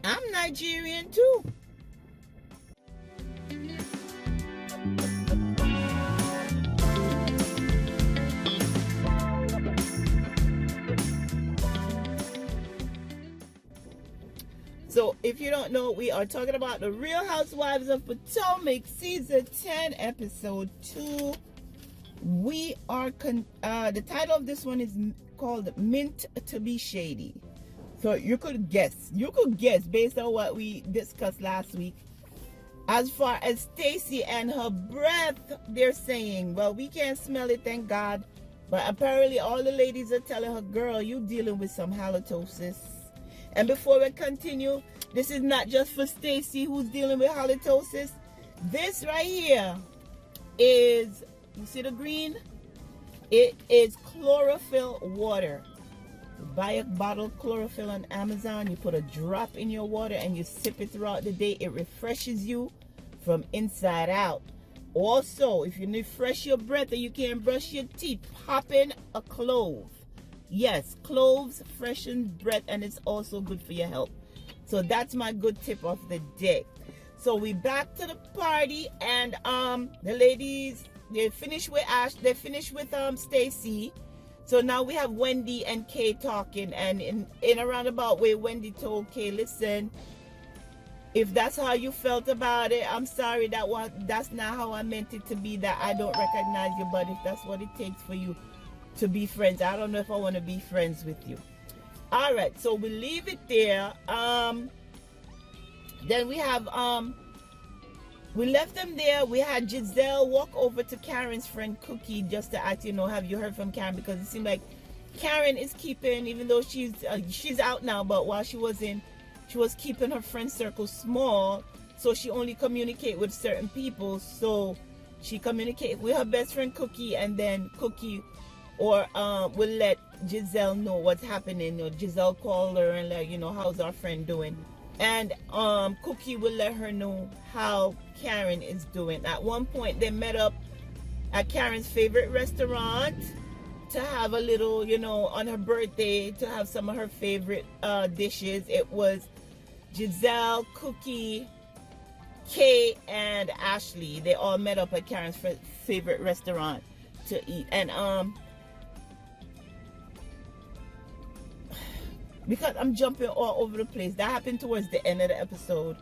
I'm Nigerian too. So, if you don't know, we are talking about the Real Housewives of Potomac, season 10, episode 2. We are the title of this one is called Mint to Be Shady. So you could guess based on what we discussed last week. As far as Stacy and her breath, they're saying, well, we can't smell it, thank God. But apparently all the ladies are telling her, girl, you dealing with some halitosis. And before we continue, this is not just for Stacy who's dealing with halitosis. This right here is, you see the green? It is chlorophyll water. You buy a bottle of chlorophyll on Amazon, you put a drop in your water and you sip it throughout the day. It refreshes you from inside out. Also, if you need fresh your breath and you can't brush your teeth, pop in a clove. Yes, cloves freshen breath and it's also good for your health. So that's my good tip of the day. So we back to the party, and the ladies, they finished with Stacy. So now we have Wendy and Kay talking, and in a roundabout way, Wendy told Kay, listen, if that's how you felt about it, I'm sorry, that's not how I meant it to be, that I don't recognize you, but if that's what it takes for you to be friends, I don't know if I want to be friends with you. All right, so we leave it there. Then we have we left them there. We had Giselle walk over to Karen's friend Cookie just to ask, have you heard from Karen? Because it seemed like Karen is keeping, even though she's out now, but while she was keeping her friend circle small, so she only communicate with certain people. So she communicate with her best friend Cookie, and then Cookie will let Giselle know what's happening. Giselle called her and let how's our friend doing, and Cookie will let her know how Karen is doing. At one point they met up at Karen's favorite restaurant to have a little, on her birthday, to have some of her favorite dishes. It was Giselle, Cookie, Kay, and Ashley. They all met up at Karen's favorite restaurant to eat. And because I'm jumping all over the place, that happened towards the end of the episode.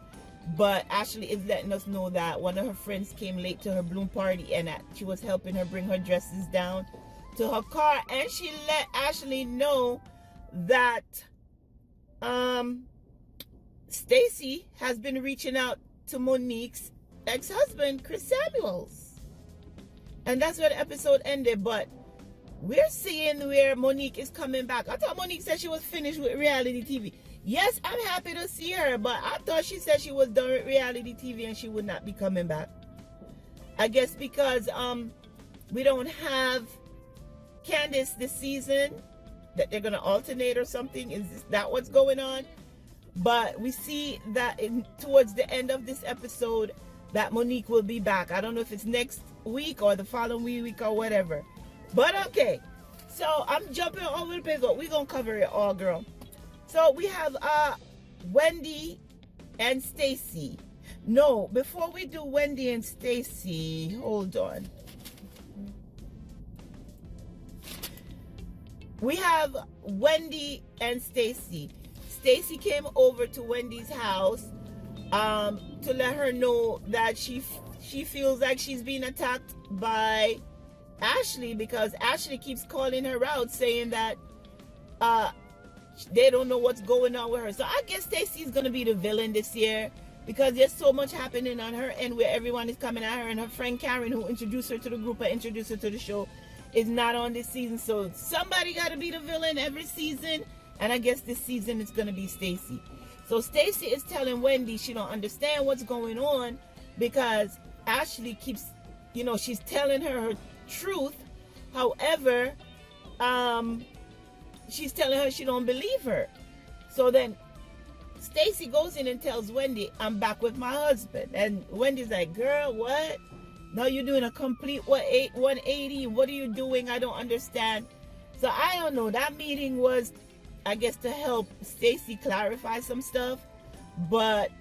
But Ashley is letting us know that one of her friends came late to her bloom party, and that she was helping her bring her dresses down to her car. And she let Ashley know that Stacy has been reaching out to Monique's ex-husband, Chris Samuels. And that's where the episode ended. But we're seeing where Monique is coming back. I thought Monique said she was finished with reality TV. Yes, I'm happy to see her, but I thought she said she was done with reality TV and she would not be coming back. I guess because we don't have Candace this season, that they're going to alternate or something. Is that what's going on? But we see that towards the end of this episode that Monique will be back. I don't know if it's next week or the following week or whatever. But okay, so I'm jumping all over the place, but we're going to cover it all, girl. So we have Wendy and Stacy. No, before we do Wendy and Stacy, hold on. We have Wendy and Stacy. Stacy came over to Wendy's house to let her know that she feels like she's being attacked by Ashley, because Ashley keeps calling her out, saying that they don't know what's going on with her. So I guess Stacy's gonna be the villain this year, because there's so much happening on her end where everyone is coming at her, and her friend Karen, who introduced her to the group and introduced her to the show, is not on this season. So somebody got to be the villain every season, and I guess this season it's gonna be Stacy. So Stacy is telling Wendy she don't understand what's going on, because Ashley keeps, she's telling her truth. However, she's telling her she don't believe her. So then Stacy goes in and tells Wendy, I'm back with my husband. And Wendy's like, girl, what? Now you're doing a complete 180. What are you doing? I don't understand. So I don't know. That meeting was, I guess, to help Stacy clarify some stuff. but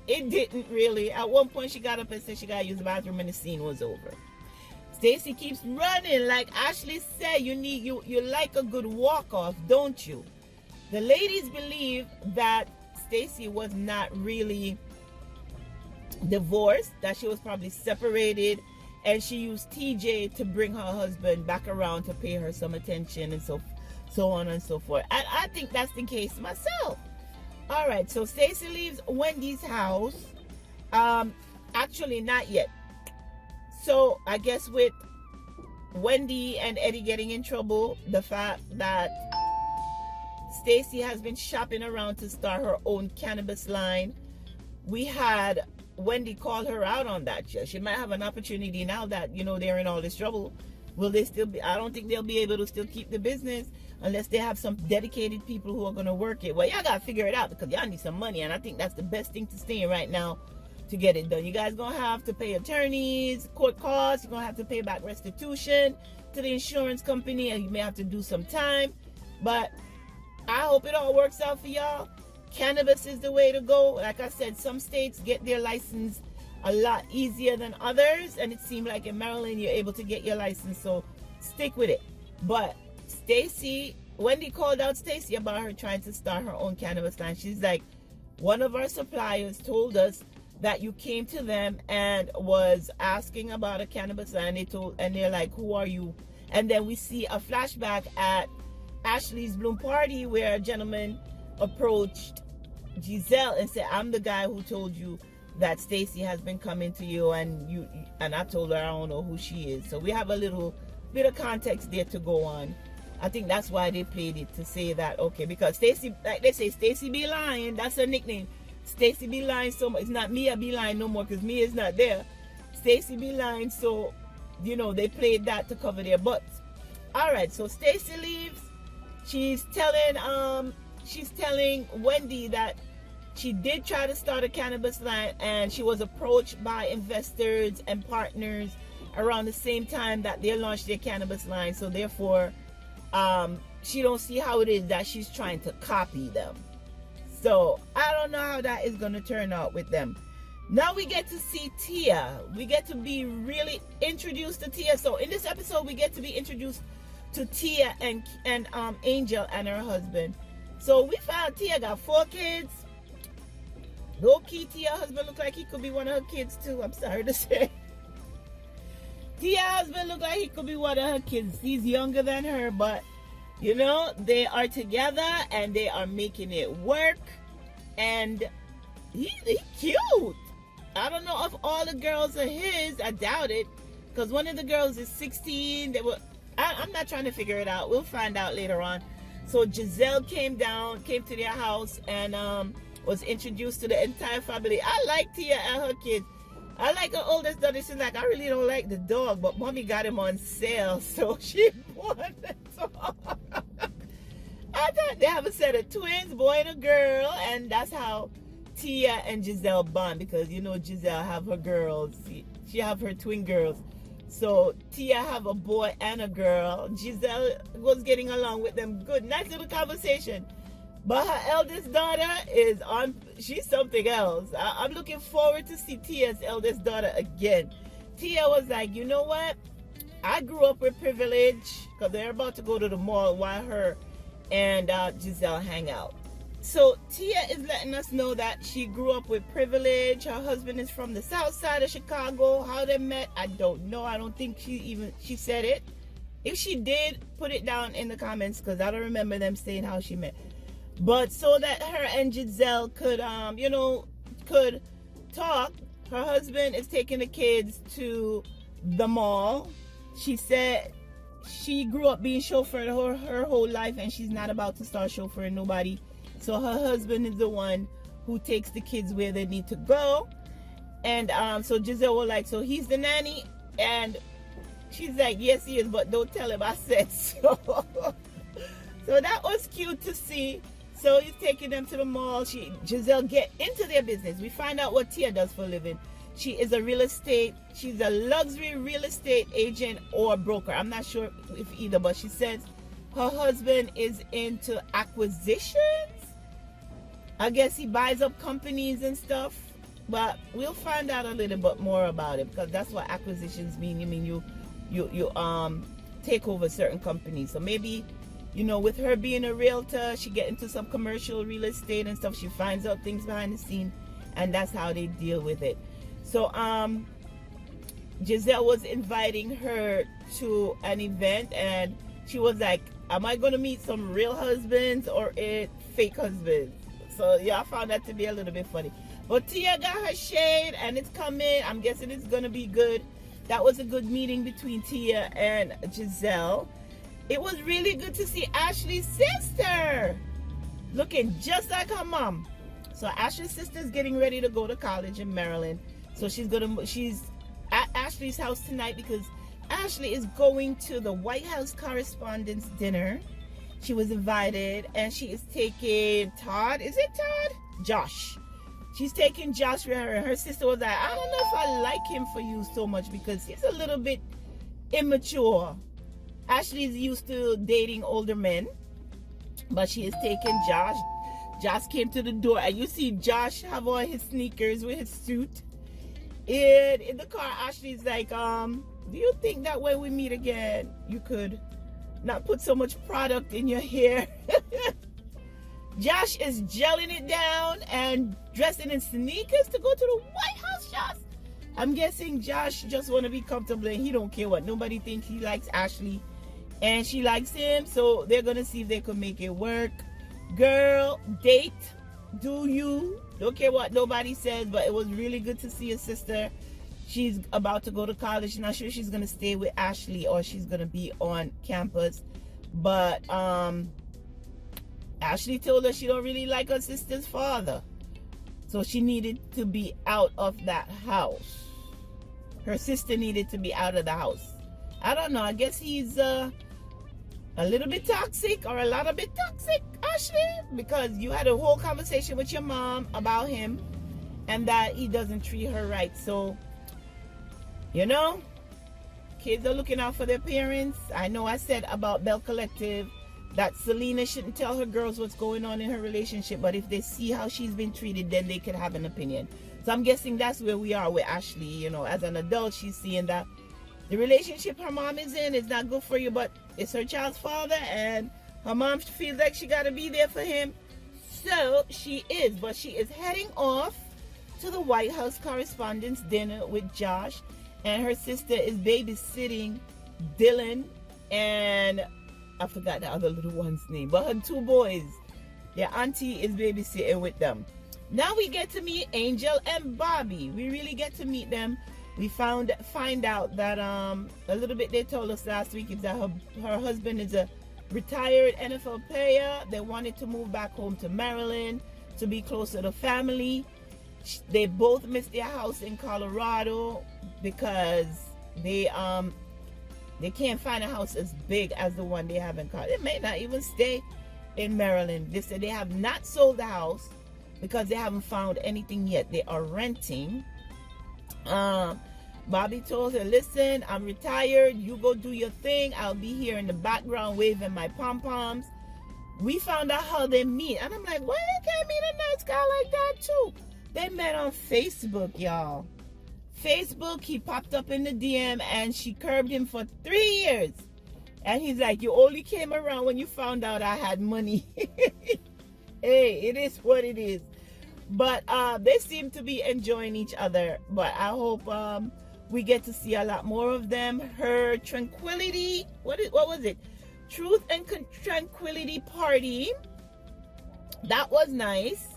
it didn't really. At one point, she got up and said she got to use the bathroom, and the scene was over. Stacey keeps running. Like Ashley said, you like a good walk off, don't you? The ladies believe that Stacey was not really divorced, that she was probably separated, and she used TJ to bring her husband back around to pay her some attention and so on and so forth. And I think that's the case myself. All right, so Stacey leaves Wendy's house. Actually, not yet. So I guess with Wendy and Eddie getting in trouble, the fact that Stacey has been shopping around to start her own cannabis line, we had Wendy call her out on that. She might have an opportunity now that, they're in all this trouble. Will they still be? I don't think they'll be able to still keep the business unless they have some dedicated people who are going to work it. Well, y'all got to figure it out because y'all need some money, and I think that's the best thing to stay in right now to get it done. You guys going to have to pay attorneys, court costs. You're going to have to pay back restitution to the insurance company, and you may have to do some time. But I hope it all works out for y'all. Cannabis is the way to go. Like I said, some states get their license a lot easier than others, and it seemed like in Maryland you're able to get your license, so stick with it. But Wendy called out Stacey about her trying to start her own cannabis line. She's like, one of our suppliers told us that you came to them and was asking about a cannabis line, and they're like, who are you? And then we see a flashback at Ashley's bloom party where a gentleman approached Giselle and said, I'm the guy who told you that Stacey has been coming to you, and I told her I don't know who she is. So we have a little bit of context there to go on. I think that's why they played it, to say that, okay, because Stacey, like they say, Stacey be lying. That's her nickname. Stacey be lying so much. It's not Mia be lying no more because Mia's not there. Stacey be lying, so they played that to cover their butts. All right, so Stacey leaves. She's telling Wendy that she did try to start a cannabis line, and she was approached by investors and partners around the same time that they launched their cannabis line. So therefore, she don't see how it is that she's trying to copy them. So I don't know how that is going to turn out with them. Now we get to see Tia. We get to be really introduced to Tia. So in this episode, we get to be introduced to Tia and Angel and her husband. So we found Tia got 4 kids. Low-key, Tia's husband look like he could be one of her kids too. I'm sorry to say. Tia's husband look like he could be one of her kids. He's younger than her, but they are together and they are making it work. And he's cute. I don't know if all the girls are his. I doubt it, because one of the girls is 16. I'm not trying to figure it out. We'll find out later on. So Giselle came to their house and was introduced to the entire family. I like Tia and her kids. I like her oldest daughter. She's like, I really don't like the dog, but mommy got him on sale, so she bought it. I thought they have a set of twins, boy and a girl, and that's how Tia and Giselle bond, because Giselle have her girls. She have her twin girls. So Tia have a boy and a girl. Giselle was getting along with them good. Nice little conversation. But her eldest daughter she's something else. I'm looking forward to see Tia's eldest daughter again. Tia was like, you know what? I grew up with privilege, because they're about to go to the mall while her and Giselle hang out. So Tia is letting us know that she grew up with privilege. Her husband is from the south side of Chicago. How they met, I don't know. I don't think she said it. If she did, put it down in the comments, because I don't remember them saying how she met. But so that her and Giselle could talk, her husband is taking the kids to the mall. She said she grew up being chauffeured her whole life, and she's not about to start chauffeuring nobody. So her husband is the one who takes the kids where they need to go. And so Giselle was like, so he's the nanny? And she's like, yes, he is, but don't tell him I said so. So that was cute to see. So he's taking them to the mall. Giselle get into their business. We find out what Tia does for a living. She's a luxury real estate agent or broker. I'm not sure if either, but she says her husband is into acquisitions. I guess he buys up companies and stuff. But we'll find out a little bit more about it, because that's what acquisitions mean. I mean, you take over certain companies. So maybe, with her being a realtor, she get into some commercial real estate and stuff. She finds out things behind the scene, and that's how they deal with it. So Giselle was inviting her to an event, and she was like, am I going to meet some real husbands or fake husbands? So yeah, I found that to be a little bit funny. But Tia got her shade, and it's coming. I'm guessing it's going to be good. That was a good meeting between Tia and Giselle. It was really good to see Ashley's sister looking just like her mom. So Ashley's sister's getting ready to go to college in Maryland. So she's at Ashley's house tonight, because Ashley is going to the White House Correspondents' Dinner. She was invited, and she is taking Todd. Is it Todd? Josh. She's taking Josh with her, and her sister was like, I don't know if I like him for you so much, because he's a little bit immature. Ashley's used to dating older men, but she is taking Josh. Josh came to the door, and you see Josh have on his sneakers with his suit. In the car, Ashley's like, do you think that when we meet again, you could not put so much product in your hair? Josh is gelling it down and dressing in sneakers to go to the White House shots. I'm guessing Josh just want to be comfortable, and he don't care what nobody thinks. He likes Ashley, and she likes him, so they're going to see if they can make it work. Girl, date, do you. Don't care what nobody says, but it was really good to see your sister. She's about to go to college. Not sure she's going to stay with Ashley or she's going to be on campus. But Ashley told her she don't really like her sister's father, so she needed to be out of that house. Her sister needed to be out of the house. I don't know. I guess he's a little bit toxic, or a lot of bit toxic, Ashley, because you had a whole conversation with your mom about him and that he doesn't treat her right. So, kids are looking out for their parents. I know I said about Bell Collective that Selena shouldn't tell her girls what's going on in her relationship, but if they see how she's been treated, then they could have an opinion. So I'm guessing that's where we are with Ashley. As an adult, she's seeing that the relationship her mom is in is not good for you, but it's her child's father, and her mom feels like she got to be there for him. So she is, but she is heading off to the White House Correspondents' Dinner with Josh, and her sister is babysitting Dylan, and I forgot the other little one's name, but her two boys, their auntie is babysitting with them. Now we get to meet Angel and Bobby. We really get to meet them. We find out that a little bit they told us last week is that her husband is a retired NFL player. They wanted to move back home to Maryland to be closer to family. They both missed their house in Colorado because they can't find a house as big as the one they have in Colorado. They may not even stay in Maryland. They said they have not sold the house because they haven't found anything yet. They are renting. Bobby told her, listen, I'm retired. You go do your thing. I'll be here in the background waving my pom-poms. We found out how they meet. And I'm like, why they can't meet a nice guy like that too? They met on Facebook, y'all. Facebook, he popped up in the DM and she curbed him for 3 years. And he's like, you only came around when you found out I had money. Hey, it is what it is. But they seem to be enjoying each other. But I hope we get to see a lot more of them. Her tranquility, what was it? Truth and Tranquility Party. That was nice.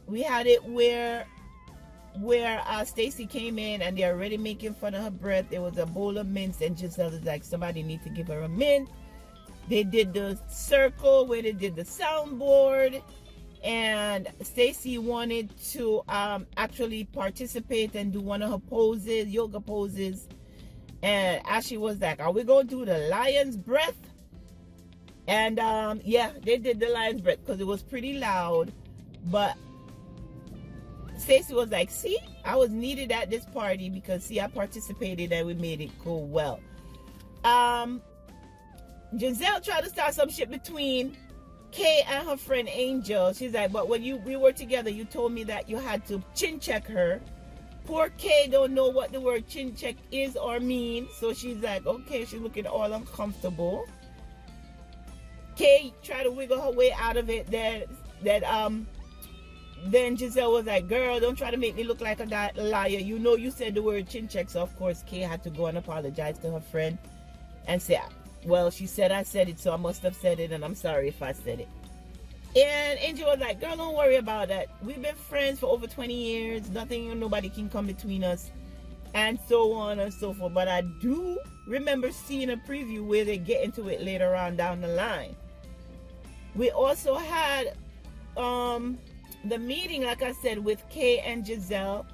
We had it where Stacy came in and they're already making fun of her breath. There was a bowl of mints and Giselle was like, somebody needs to give her a mint. They did the circle where they did the soundboard, and Stacy wanted to actually participate and do one of her poses, yoga poses, and Ashley was like, are we going to do the lion's breath? And yeah, they did the lion's breath because it was pretty loud, but Stacey was like, see, I was needed at this party because, see, I participated and we made it go well. Giselle tried to start some shit between Kay and her friend Angel, she's like, but when we were together, you told me that you had to chin check her. Poor Kay don't know what the word chin check is or mean. So she's like, okay, she's looking all uncomfortable. Kay tried to wiggle her way out of it. Then Giselle was like, girl, don't try to make me look like a liar. You know you said the word chin check. So of course Kay had to go and apologize to her friend and say, well, she said I said it, so I must have said it, and I'm sorry if I said it. And Angel was like, girl, don't worry about that. We've been friends for over 20 years. Nothing and nobody can come between us. And so on and so forth. But I do remember seeing a preview where they get into it later on down the line. We also had the meeting, like I said, with Kay and Giselle,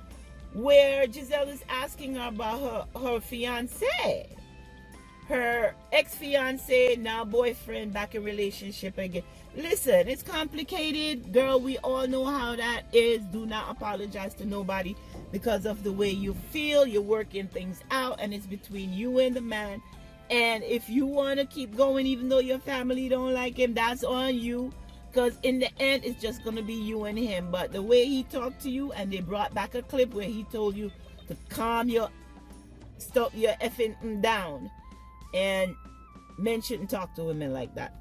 where Giselle is asking her about her fiance. Her ex-fiance, now boyfriend, back in relationship again. Listen, it's complicated. Girl, we all know how that is. Do not apologize to nobody because of the way you feel. You're working things out, and it's between you and the man. And if you want to keep going, even though your family don't like him, that's on you. Because in the end, it's just going to be you and him. But the way he talked to you, and they brought back a clip where he told you to stop your effing down. And men shouldn't talk to women like that.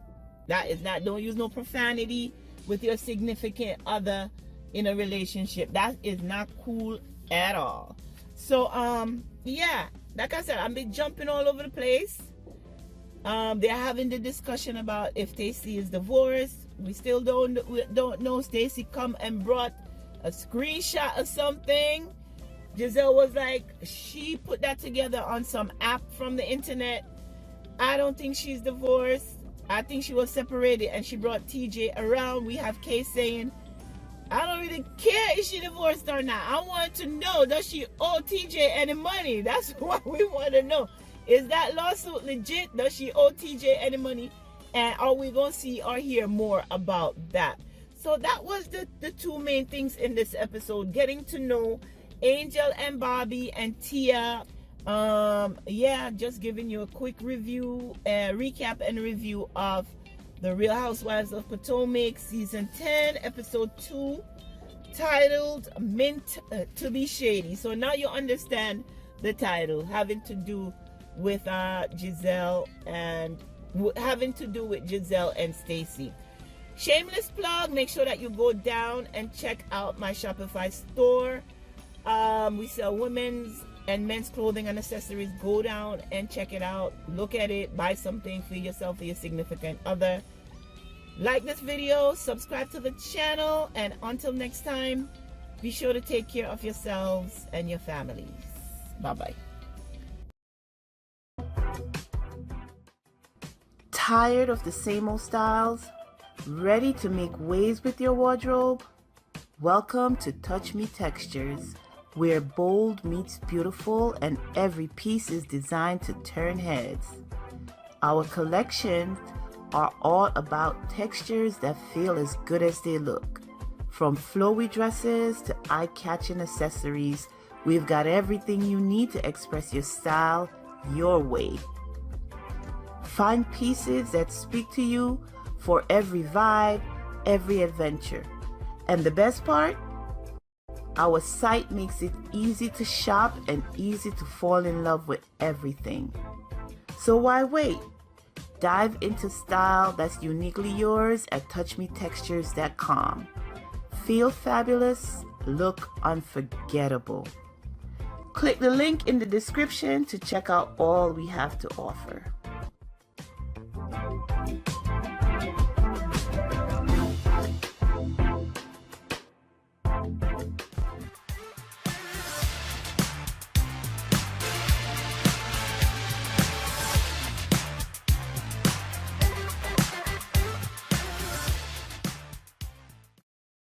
That is not, don't use no profanity with your significant other in a relationship. That is not cool at all. So, yeah, like I said, I've been jumping all over the place. They're having the discussion about if Stacey is divorced. We still don't know. Stacey come and brought a screenshot of something. Giselle was like, she put that together on some app from the internet. I don't think she's divorced. I think she was separated and she brought TJ around. We have Kay saying, I don't really care if she divorced or not. I want to know, does she owe TJ any money? That's what we want to know. Is that lawsuit legit? Does she owe TJ any money? And are we going to see or hear more about that? So that was the two main things in this episode. Getting to know Angel and Bobby and Tia. Yeah, just giving you a quick review, recap and review of the Real Housewives of Potomac season 10 episode 2, titled Meant to Be Shady. So now you understand the title, having to do with Giselle and Stacey. Shameless plug, make sure that you go down and check out my Shopify store. We sell women's and men's clothing and accessories. Go down and check it out, look at it, buy something for yourself or your significant other. Like this video, subscribe to the channel, and until next time, be sure to take care of yourselves and your families. Bye-bye. Tired of the same old styles? Ready to make waves with your wardrobe? Welcome to Touch Me Textures, where bold meets beautiful and every piece is designed to turn heads. Our collections are all about textures that feel as good as they look. From flowy dresses to eye-catching accessories, we've got everything you need to express your style your way. Find pieces that speak to you for every vibe, every adventure. And the best part? Our site makes it easy to shop and easy to fall in love with everything. So why wait? Dive into style that's uniquely yours at touchmetextures.com. Feel fabulous, look unforgettable. Click the link in the description to check out all we have to offer.